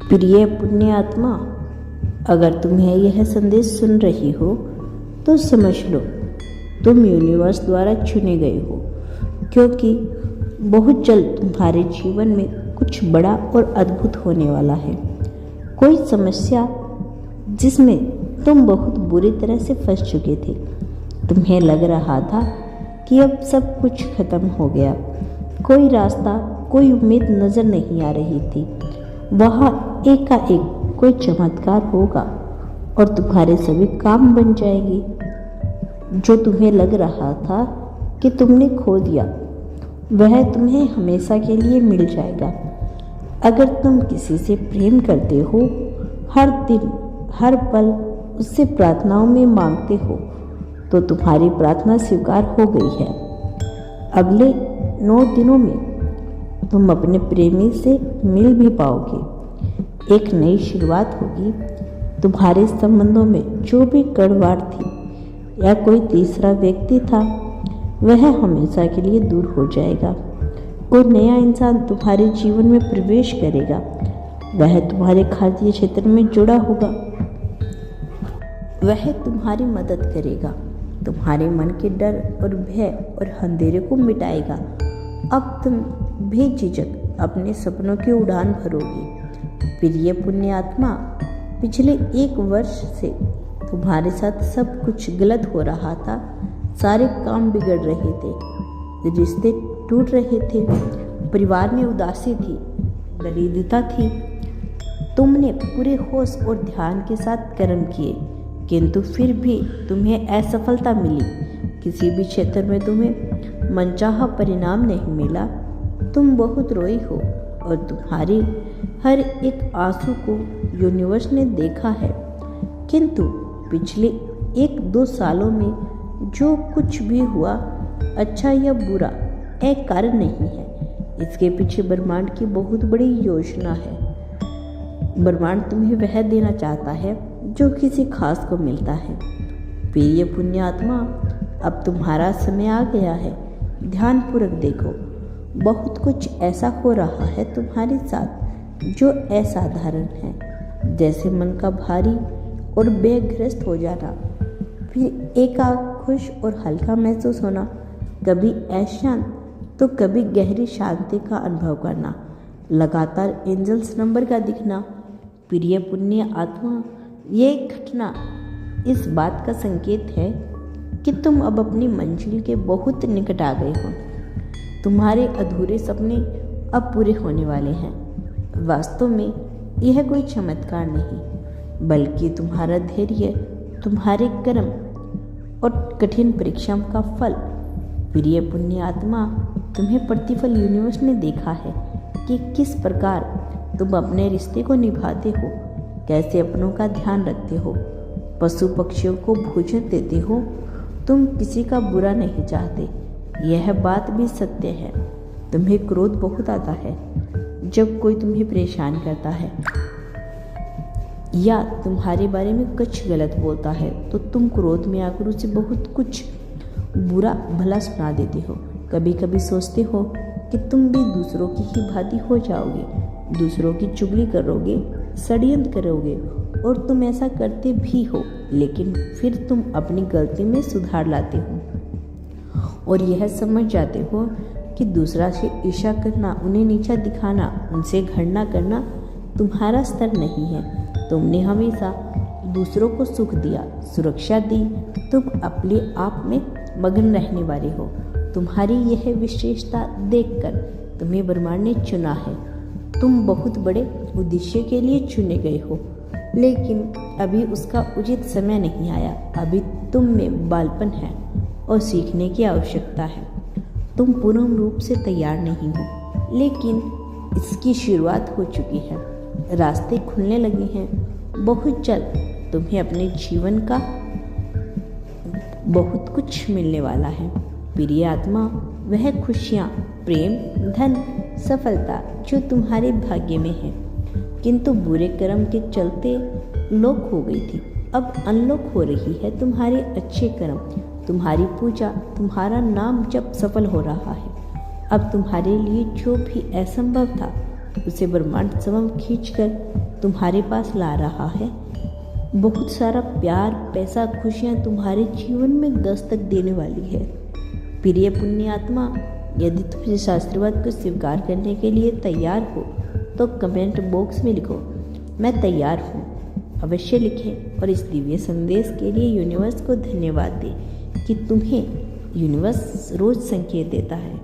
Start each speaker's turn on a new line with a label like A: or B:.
A: प्रिय पुण्य आत्मा, अगर तुम्हें यह संदेश सुन रही हो तो समझ लो तुम यूनिवर्स द्वारा चुने गए हो, क्योंकि बहुत जल्द तुम्हारे जीवन में कुछ बड़ा और अद्भुत होने वाला है। कोई समस्या जिसमें तुम बहुत बुरी तरह से फंस चुके थे। तुम्हें लग रहा था कि अब सब कुछ खत्म हो गया, कोई रास्ता, कोई उम्मीद नजर नहीं आ रही थी। वहाँ एकाएक कोई चमत्कार होगा और तुम्हारे सभी काम बन जाएंगे। जो तुम्हें लग रहा था कि तुमने खो दिया, वह तुम्हें हमेशा के लिए मिल जाएगा। अगर तुम किसी से प्रेम करते हो, हर दिन हर पल उससे प्रार्थनाओं में मांगते हो, तो तुम्हारी प्रार्थना स्वीकार हो गई है। अगले 9 दिनों में तुम अपने प्रेमी से मिल भी पाओगे। एक नई शुरुआत होगी। तुम्हारे संबंधों में जो भी कड़वाहट थी या कोई तीसरा व्यक्ति था, वह हमेशा के लिए दूर हो जाएगा। कोई नया इंसान तुम्हारे जीवन में प्रवेश करेगा। वह तुम्हारे खाद्य क्षेत्र में जुड़ा होगा। वह तुम्हारी मदद करेगा, तुम्हारे मन के डर और भय और अंधेरे को मिटाएगा। अब तुम बेझिझक अपने सपनों की उड़ान भरोगे। प्रिय पुण्य आत्मा, पिछले 1 वर्ष से तुम्हारे साथ सब कुछ गलत हो रहा था। सारे काम बिगड़ रहे थे, रिश्ते टूट रहे थे, परिवार में उदासी थी, दरिद्रता थी। तुमने पूरे होश और ध्यान के साथ कर्म किए, किंतु फिर भी तुम्हें असफलता मिली। किसी भी क्षेत्र में तुम्हें मनचाहा परिणाम नहीं मिला। तुम बहुत रोई हो और तुम्हारी हर एक आंसू को यूनिवर्स ने देखा है। किंतु पिछले 1-2 सालों में जो कुछ भी हुआ, अच्छा या बुरा, एक कारण नहीं है। इसके पीछे ब्रह्मांड की बहुत बड़ी योजना है। ब्रह्मांड तुम्हें वह देना चाहता है जो किसी खास को मिलता है। प्रिय पुण्य आत्मा, अब तुम्हारा समय आ गया है। ध्यानपूर्वक देखो, बहुत कुछ ऐसा हो रहा है तुम्हारे साथ जो असाधारण है, जैसे मन का भारी और बेग्रस्त हो जाना, फिर एकांत, खुश और हल्का महसूस होना, कभी अशांत तो कभी गहरी शांति का अनुभव करना, लगातार एंजल्स नंबर का दिखना। प्रिय पुण्य आत्मा, ये घटना इस बात का संकेत है कि तुम अब अपनी मंजिल के बहुत निकट आ गए हो। तुम्हारे अधूरे सपने अब पूरे होने वाले हैं। वास्तव में यह कोई चमत्कार नहीं, बल्कि तुम्हारा धैर्य, तुम्हारे कर्म और कठिन परीक्षा का फल। प्रिय पुण्य आत्मा, तुम्हें प्रतिफल यूनिवर्स ने देखा है कि किस प्रकार तुम अपने रिश्ते को निभाते हो, कैसे अपनों का ध्यान रखते हो, पशु पक्षियों को भोजन देते हो। तुम किसी का बुरा नहीं चाहते, यह बात भी सत्य है। तुम्हें क्रोध बहुत आता है जब कोई तुम्हें परेशान करता है या तुम्हारे बारे में कुछ गलत बोलता है, तो तुम क्रोध में आकर उसे बहुत कुछ बुरा भला सुना देते हो। कभी कभी सोचते हो कि तुम भी दूसरों की ही भांति हो जाओगे, दूसरों की चुगली करोगे, षड्यंत्र करोगे, और तुम ऐसा करते भी हो, लेकिन फिर तुम अपनी गलती में सुधार लाते हो और यह समझ जाते हो कि दूसरा से ईर्ष्या करना, उन्हें नीचा दिखाना, उनसे घृणा करना तुम्हारा स्तर नहीं है। तुमने हमेशा दूसरों को सुख दिया, सुरक्षा दी। तुम अपने आप में मगन रहने वाले हो। तुम्हारी यह विशेषता देखकर तुम्हें ब्रह्मांड ने चुना है। तुम बहुत बड़े उद्देश्य के लिए चुने गए हो, लेकिन अभी उसका उचित समय नहीं आया। अभी तुम में बालपन है और सीखने की आवश्यकता है। तुम पूर्ण रूप से तैयार नहीं हो, लेकिन इसकी शुरुआत हो चुकी है। रास्ते खुलने लगे हैं। बहुत जल्द तुम्हें अपने जीवन का बहुत कुछ मिलने वाला है। प्रिय आत्मा, वह खुशियाँ, प्रेम, धन, सफलता जो तुम्हारे भाग्य में है, किंतु बुरे कर्म के चलते लोक हो गई थी, अब अनलोक हो रही है। तुम्हारे अच्छे कर्म, तुम्हारी पूजा, तुम्हारा नाम जप सफल हो रहा है। अब तुम्हारे लिए जो भी असंभव था उसे ब्रह्मांड स्वयं खींचकर तुम्हारे पास ला रहा है। बहुत सारा प्यार, पैसा, खुशियाँ तुम्हारे जीवन में दस्तक देने वाली है। प्रिय पुण्यात्मा, यदि तुम इस शास्त्रवाद को स्वीकार करने के लिए तैयार हो तो कमेंट बॉक्स में लिखो, मैं तैयार हूँ। अवश्य लिखें और इस दिव्य संदेश के लिए यूनिवर्स को धन्यवाद दें कि तुम्हें यूनिवर्स रोज संकेत देता है।